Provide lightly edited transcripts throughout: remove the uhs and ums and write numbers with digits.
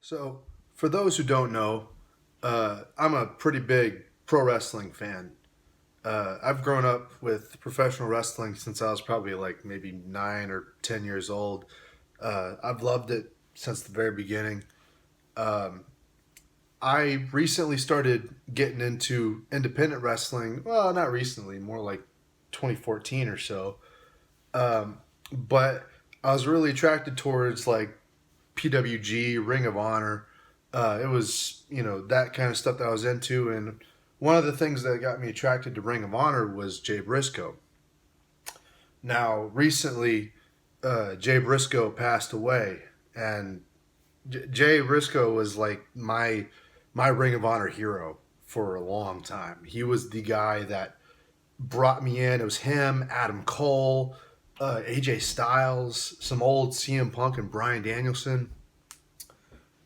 So, for those who don't know, I'm a pretty big pro wrestling fan. I've grown up with professional wrestling since I was probably like maybe 9 or 10 years old. I've loved it since the very beginning. Um, I recently started getting into independent wrestling. Well, not recently, more like 2014 or so. Um, but I was really attracted towards like PWG, Ring of Honor. It was, that kind of stuff that I was into. And one of the things that got me attracted to Ring of Honor was Jay Briscoe. Now, recently, Jay Briscoe passed away. And Jay Briscoe was like my Ring of Honor hero for a long time. He was the guy that brought me in. It was him, Adam Cole, AJ Styles, some old CM Punk and Bryan Danielson.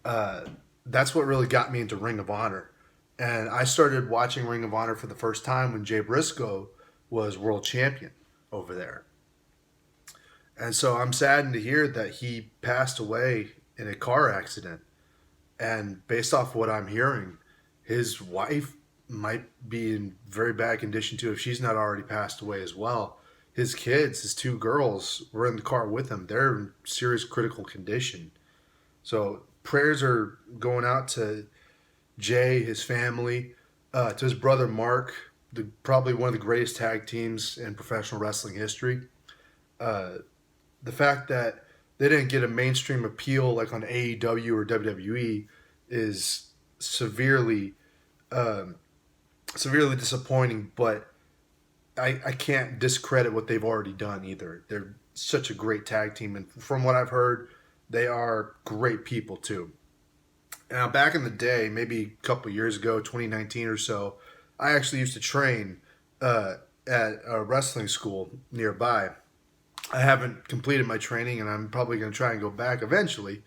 uh, that's what really got me into Ring of Honor. And I started watching Ring of Honor for the first time when Jay Briscoe was world champion over there. And so I'm saddened to hear that he passed away in a car accident. And based off what I'm hearing, his wife might be in very bad condition too if she's not already passed away as well. His kids, his two girls, were in the car with him. They're in serious critical condition. So prayers are going out to Jay, his family, to his brother Mark, probably one of the greatest tag teams in professional wrestling history. Uh, the fact that they didn't get a mainstream appeal like on AEW or WWE is um, severely disappointing. But I can't discredit what they've already done either. They're such a great tag team, and from what I've heard, they are great people too. Now, back in the day, maybe a couple years ago, 2019 or so, I actually used to train uh, at a wrestling school nearby. I haven't completed my training, and I'm probably going to try and go back eventually.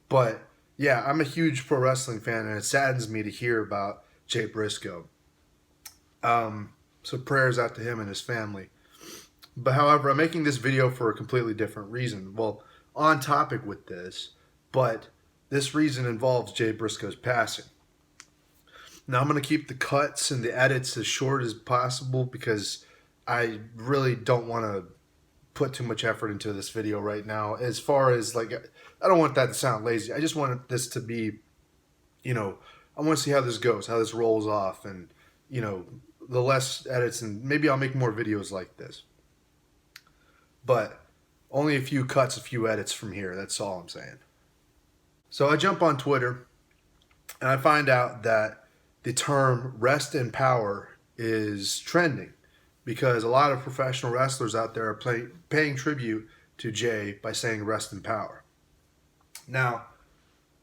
But yeah, I'm a huge pro wrestling fan, and it saddens me to hear about Jay Briscoe. So prayers out to him and his family. But however, I'm making this video for a completely different reason. Well, on topic with this, but this reason involves Jay Briscoe's passing. Now I'm going to keep the cuts and the edits as short as possible because I really don't want to put too much effort into this video right now. As far as like, I don't want that to sound lazy. I just want this to be, you know, I want to see how this goes, how this rolls off, and you know, the less edits, and maybe I'll make more videos like this. But only a few cuts, a few edits from here. That's all I'm saying. So I jump on Twitter and I find out that the term rest in power is trending because a lot of professional wrestlers out there are paying tribute to Jay by saying rest in power. Now,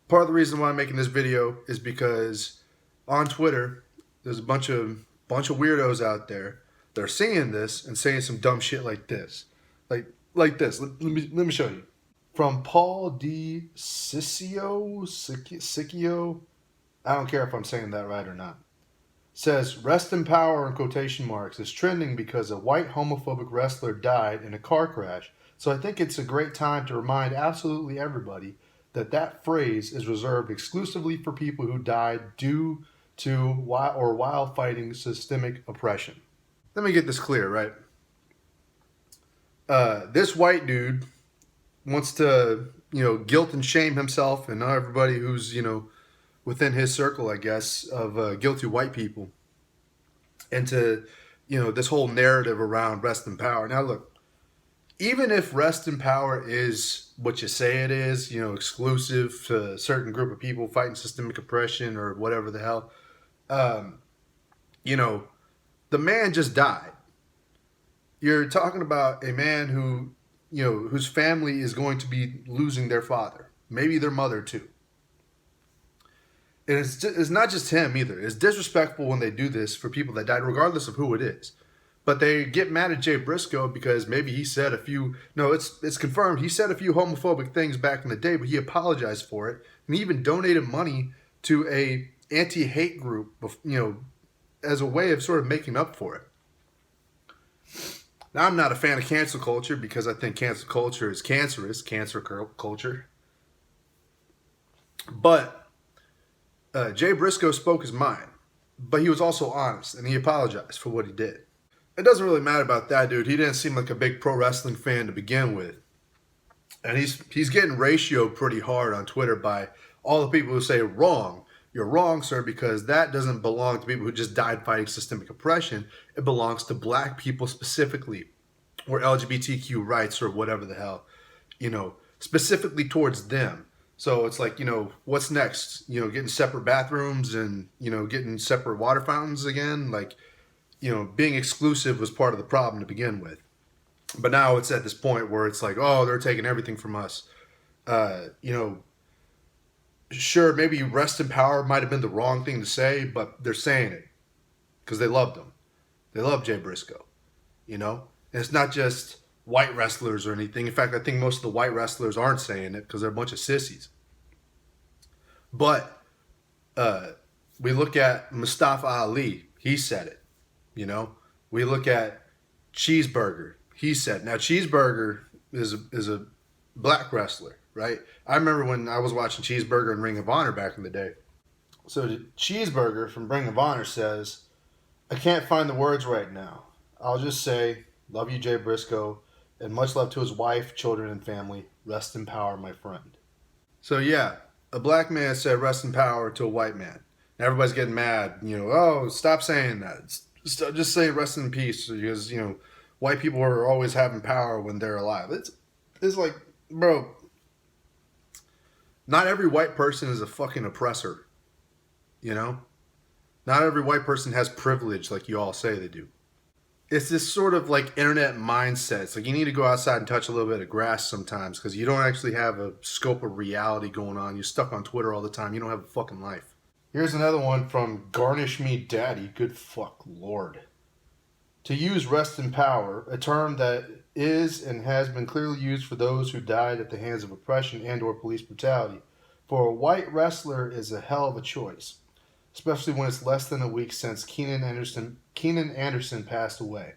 part of the reason why I'm making this video is because on Twitter, there's a bunch of weirdos out there that are seeing this and saying some dumb shit like this. Like this. Let me show you. From Paul D. Siccio, I don't care if I'm saying that right or not. Says rest in power in quotation marks is trending because a white homophobic wrestler died in a car crash. So I think it's a great time to remind absolutely everybody that that phrase is reserved exclusively for people who died due to while fighting systemic oppression. Let me get this clear, right? This white dude wants to, guilt and shame himself and everybody who's, within his circle, I guess, of guilty white people into, this whole narrative around rest in power. Now, look, even if rest in power is what you say it is, exclusive to a certain group of people fighting systemic oppression or whatever the hell, um, you know, the man just died. You're talking about a man who, whose family is going to be losing their father, maybe their mother too. And it's not just him either. It's disrespectful when they do this for people that died, regardless of who it is. But they get mad at Jay Briscoe because maybe he said a few. No, it's confirmed. He said a few homophobic things back in the day, but he apologized for it, and he even donated money to a anti-hate group, as a way of sort of making up for it. Now, I'm not a fan of cancel culture because I think cancel culture is cancerous, cancer culture. But Jay Briscoe spoke his mind, but he was also honest, and he apologized for what he did. It doesn't really matter about that dude. He didn't seem like a big pro wrestling fan to begin with, and he's getting ratioed pretty hard on Twitter by all the people who say wrong. You're wrong, sir, because that doesn't belong to people who just died fighting systemic oppression. It belongs to black people specifically, or LGBTQ rights, or whatever the hell, specifically towards them. So it's like, what's next? Getting separate bathrooms and, getting separate water fountains again. Like, being exclusive was part of the problem to begin with. But now it's at this point where it's like, oh, they're taking everything from us. Sure, maybe rest in power might have been the wrong thing to say, but they're saying it because they loved him. They love Jay Briscoe, And it's not just white wrestlers or anything. In fact, I think most of the white wrestlers aren't saying it because they're a bunch of sissies. But we look at Mustafa Ali. He said it, We look at Cheeseburger. He said, now Cheeseburger is a black wrestler, right? I remember when I was watching Cheeseburger and Ring of Honor back in the day. So the Cheeseburger from Ring of Honor says, I can't find the words right now. I'll just say, love you, Jay Briscoe, and much love to his wife, children, and family. Rest in power, my friend. So yeah, a black man said rest in power to a white man. And everybody's getting mad. Oh, stop saying that. Just say rest in peace because, white people are always having power when they're alive. It's like, bro, not every white person is a fucking oppressor. Not every white person has privilege like you all say they do. It's this sort of like internet mindset. It's like you need to go outside and touch a little bit of grass sometimes because you don't actually have a scope of reality going on. You're stuck on Twitter all the time. You don't have a fucking life. Here's another one from Garnish Me Daddy. Good fuck Lord. To use rest in power, a term that is and has been clearly used for those who died at the hands of oppression and or police brutality, for a white wrestler is a hell of a choice, especially when it's less than a week since Keenan Anderson passed away.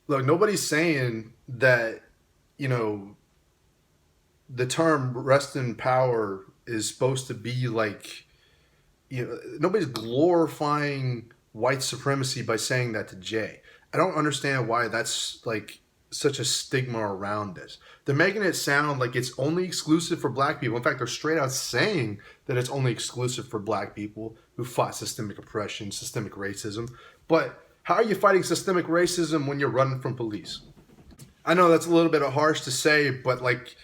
Look, nobody's saying that, the term rest in power is supposed to be like, nobody's glorifying white supremacy by saying that to Jay. I don't understand why that's like such a stigma around this. They're making it sound like it's only exclusive for black people. In fact, they're straight out saying that it's only exclusive for black people who fought systemic oppression, systemic racism. But how are you fighting systemic racism when you're running from police? I know that's a little bit harsh to say, but like,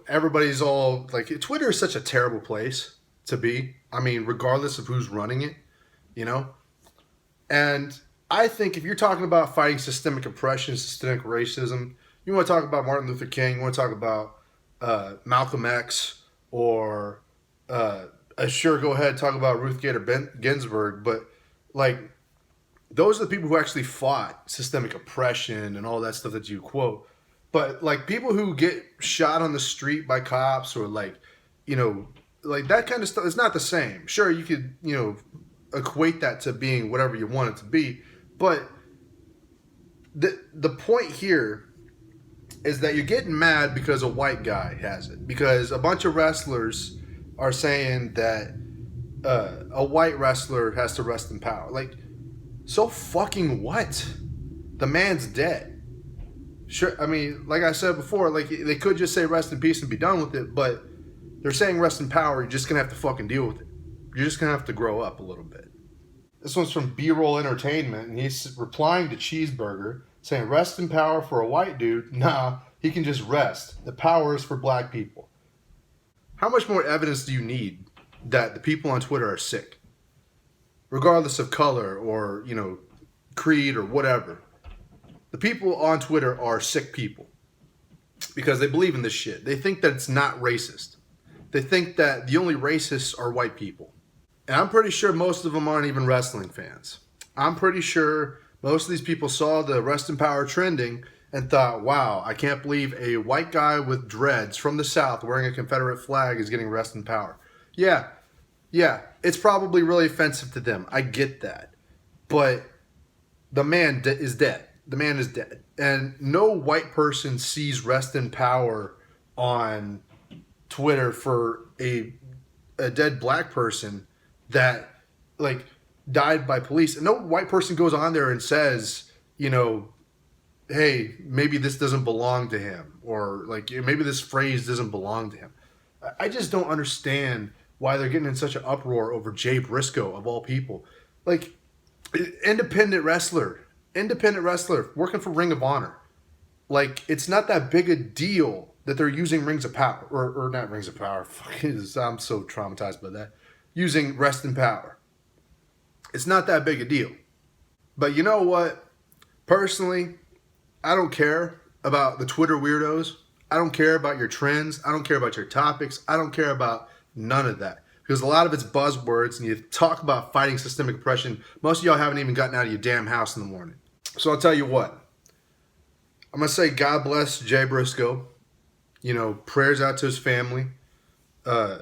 everybody's all like, Twitter is such a terrible place to be. I mean, regardless of who's running it, And I think if you're talking about fighting systemic oppression, systemic racism, you want to talk about Martin Luther King, you want to talk about Malcolm X, or sure, go ahead, talk about Ruth Bader Ginsburg, but like those are the people who actually fought systemic oppression and all that stuff that you quote. But like people who get shot on the street by cops or like, like that kind of stuff is not the same. Sure, you could, equate that to being whatever you want it to be. But the point here is that you're getting mad because a white guy has it. Because a bunch of wrestlers are saying that a white wrestler has to rest in power. Like, so fucking what? The man's dead. Sure, I mean, like I said before, like they could just say rest in peace and be done with it, but they're saying rest in power. You're just gonna have to fucking deal with it. You're just gonna have to grow up a little bit. This one's from B-Roll Entertainment, and he's replying to Cheeseburger, saying, rest in power for a white dude? Nah, he can just rest. The power is for black people. How much more evidence do you need that the people on Twitter are sick? Regardless of color or, creed or whatever. The people on Twitter are sick people. Because they believe in this shit. They think that it's not racist. They think that the only racists are white people. And I'm pretty sure most of them aren't even wrestling fans. I'm pretty sure most of these people saw the rest in power trending and thought, wow, I can't believe a white guy with dreads from the South wearing a Confederate flag is getting rest in power. Yeah, it's probably really offensive to them. I get that. But the man is dead. The man is dead. And no white person sees rest in power on Twitter for a a dead black person that like died by police, and no white person goes on there and says, you know, hey, maybe this doesn't belong to him, or like maybe this phrase doesn't belong to him. I just don't understand why they're getting in such an uproar over Jay Briscoe of all people. Like, independent wrestler, independent wrestler working for Ring of Honor. Like, it's not that big a deal that they're using Rings of Power, or not Rings of Power. I'm so traumatized by that. Using Rest in Power. It's not that big a deal. But you know what? Personally, I don't care about the Twitter weirdos. I don't care about your trends. I don't care about your topics. I don't care about none of that. Because a lot of it's buzzwords, and you talk about fighting systemic oppression. Most of y'all haven't even gotten out of your damn house in the morning. So I'll tell you what. I'm going to say God bless Jay Briscoe. You know, prayers out to his family. I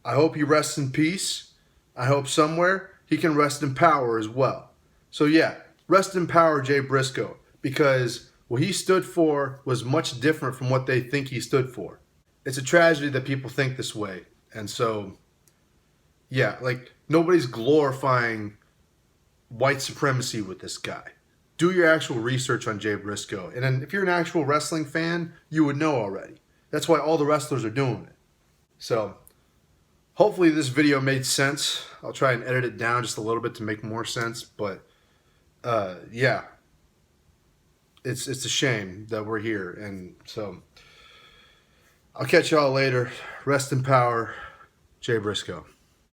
hope he rests in peace. I hope somewhere he can rest in power as well. So yeah, rest in power, Jay Briscoe. Because what he stood for was much different from what they think he stood for. It's a tragedy that people think this way. And so, yeah, like nobody's glorifying white supremacy with this guy. Do your actual research on Jay Briscoe. And then if you're an actual wrestling fan, you would know already. That's why all the wrestlers are doing it. So hopefully this video made sense. I'll try and edit it down just a little bit to make more sense. But yeah, it's a shame that we're here. And so I'll catch y'all later. Rest in power, Jay Briscoe.